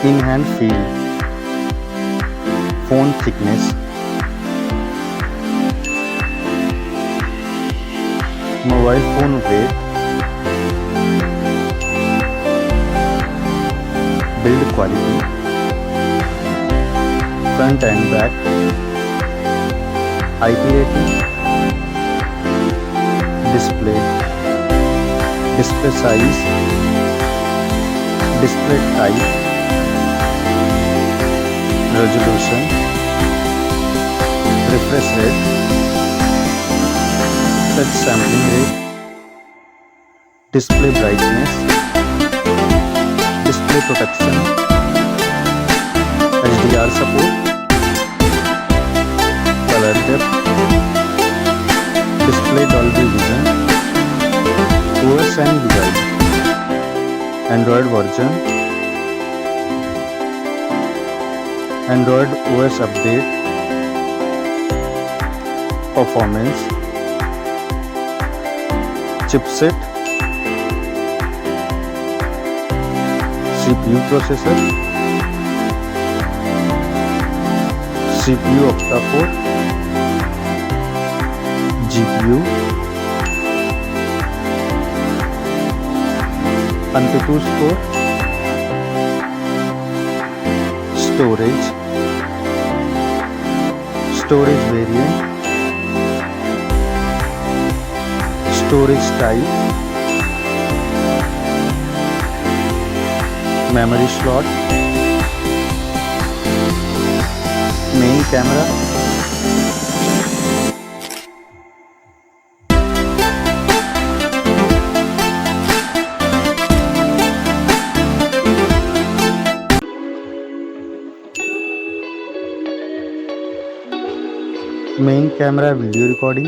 in hand feel, phone thickness, mobile phone weight, build quality, front and back, IP rating, display size, display type, resolution, refresh rate, touch sampling rate, display brightness, display protection, HDR support, color depth, display Dolby Vision, OS and UI, Android version, Android OS update, performance, chipset, CPU processor, CPU octa-core, GPU, AnTuTu score, storage variant, storage type, memory slot, main camera, main camera video recording,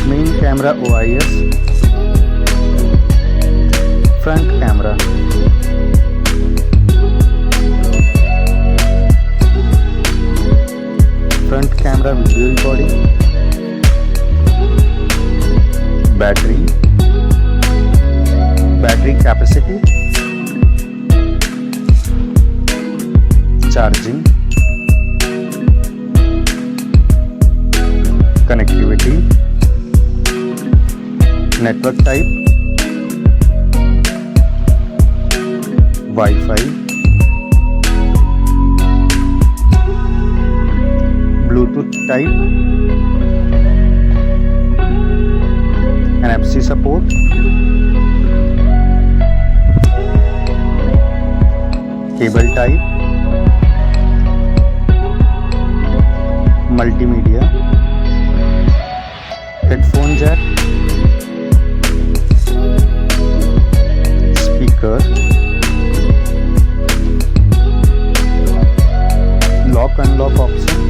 main camera OIS, front camera, front camera video recording, battery capacity, charging, connectivity, network type, Wi-Fi, Bluetooth type, NFC support, cable type, multimedia, headphone jack, speaker, lock unlock option,